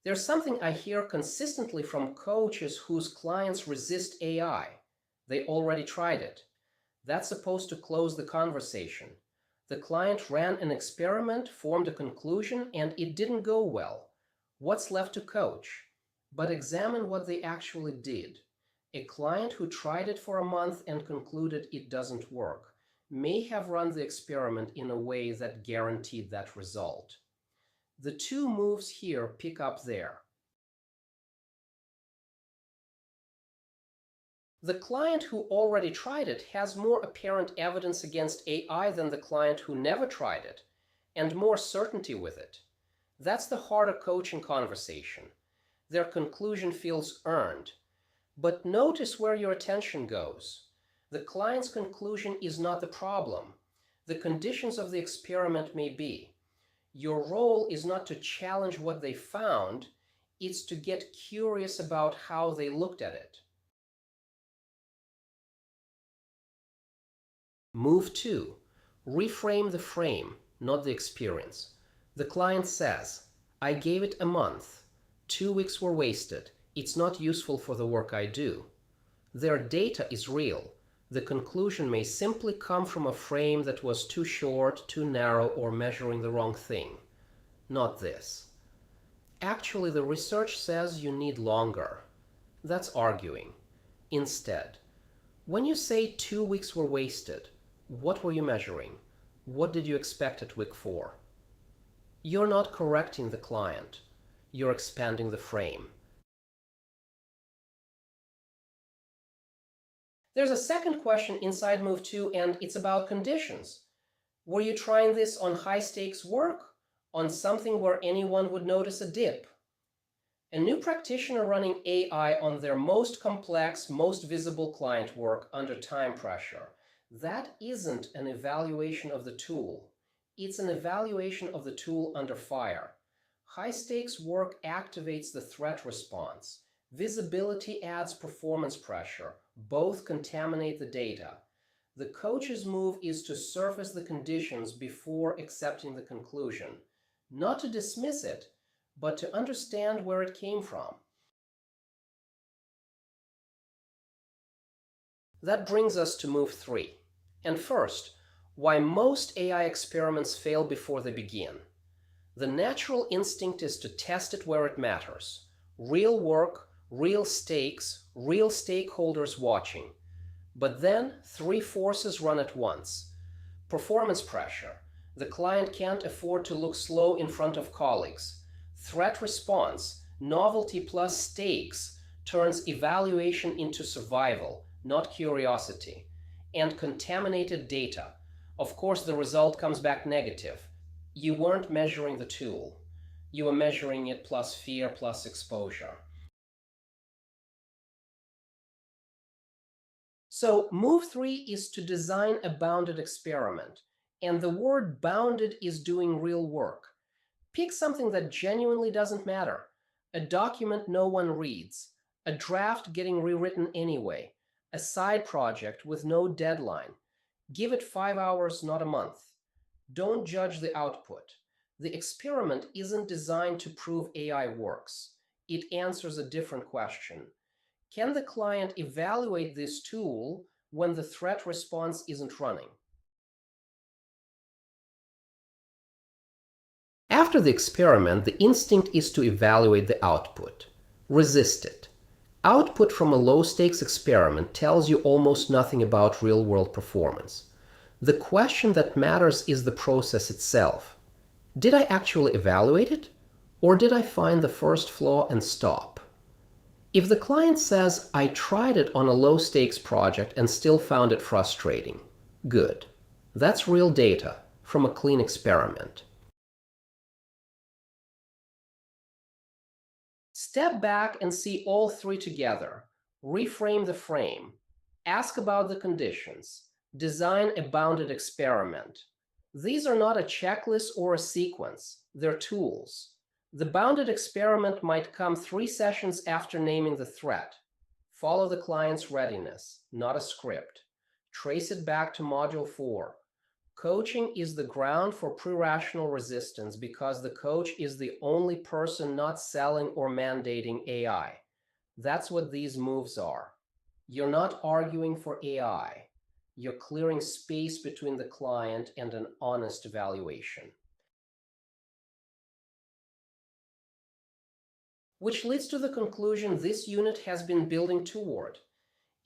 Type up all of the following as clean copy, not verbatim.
There's something I hear consistently from coaches whose clients resist AI. They already tried it. That's supposed to close the conversation. The client ran an experiment, formed a conclusion, and it didn't go well. What's left to coach? But examine what they actually did. A client who tried it for a month and concluded it doesn't work may have run the experiment in a way that guaranteed that result. The two moves here pick up there. The client who already tried it has more apparent evidence against AI than the client who never tried it, and more certainty with it. That's the harder coaching conversation. Their conclusion feels earned. But notice where your attention goes. The client's conclusion is not the problem. The conditions of the experiment may be. Your role is not to challenge what they found, it's to get curious about how they looked at it. Move 2. Reframe the frame, not the experience. The client says, I gave it a month. 2 weeks were wasted. It's not useful for the work I do. Their data is real. The conclusion may simply come from a frame that was too short, too narrow, or measuring the wrong thing. Not this. Actually, the research says you need longer. That's arguing. Instead, when you say 2 weeks were wasted, what were you measuring? What did you expect at week 4? You're not correcting the client. You're expanding the frame. There's a second question inside Move 2, and it's about conditions. Were you trying this on high-stakes work? On something where anyone would notice a dip? A new practitioner running AI on their most complex, most visible client work under time pressure. That isn't an evaluation of the tool. It's an evaluation of the tool under fire. High-stakes work activates the threat response. Visibility adds performance pressure. Both contaminate the data. The coach's move is to surface the conditions before accepting the conclusion. Not to dismiss it, but to understand where it came from. That brings us to Move 3. And first, why most AI experiments fail before they begin. The natural instinct is to test it where it matters. Real work, real stakes, real stakeholders watching. But then 3 forces run at once. Performance pressure. The client can't afford to look slow in front of colleagues. Threat response, novelty plus stakes, turns evaluation into survival, not curiosity. And contaminated data. Of course, the result comes back negative. You weren't measuring the tool. You were measuring it plus fear plus exposure. So Move 3 is to design a bounded experiment. And the word bounded is doing real work. Pick something that genuinely doesn't matter. A document no one reads. A draft getting rewritten anyway. A side project with no deadline. Give it 5 hours, not a month. Don't judge the output. The experiment isn't designed to prove AI works. It answers a different question. Can the client evaluate this tool when the threat response isn't running? After the experiment, the instinct is to evaluate the output. Resist it. Output from a low-stakes experiment tells you almost nothing about real-world performance. The question that matters is the process itself. Did I actually evaluate it? Or did I find the first flaw and stop? If the client says, I tried it on a low-stakes project and still found it frustrating, good. That's real data from a clean experiment. Step back and see all 3 together. Reframe the frame. Ask about the conditions. Design a bounded experiment. These are not a checklist or a sequence. They're tools. The bounded experiment might come 3 sessions after naming the threat. Follow the client's readiness, not a script. Trace it back to Module 4. Coaching is the ground for pre-rational resistance because the coach is the only person not selling or mandating AI. That's what these moves are. You're not arguing for AI. You're clearing space between the client and an honest evaluation. Which leads to the conclusion this unit has been building toward.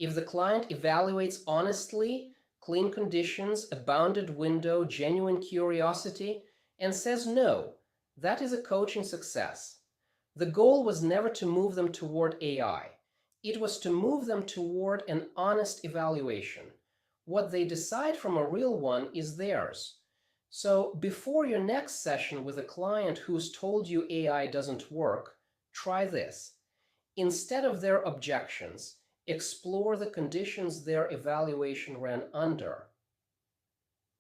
If the client evaluates honestly, clean conditions, a bounded window, genuine curiosity, and says no, that is a coaching success. The goal was never to move them toward AI. It was to move them toward an honest evaluation. What they decide from a real one is theirs. So before your next session with a client who's told you AI doesn't work, try this. Instead of their objections, explore the conditions their evaluation ran under.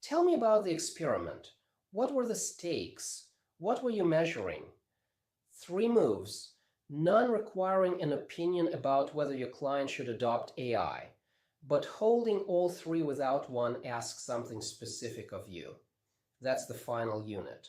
Tell me about the experiment. What were the stakes? What were you measuring? 3 moves, none requiring an opinion about whether your client should adopt AI, but holding all 3 without one asks something specific of you. That's the final unit.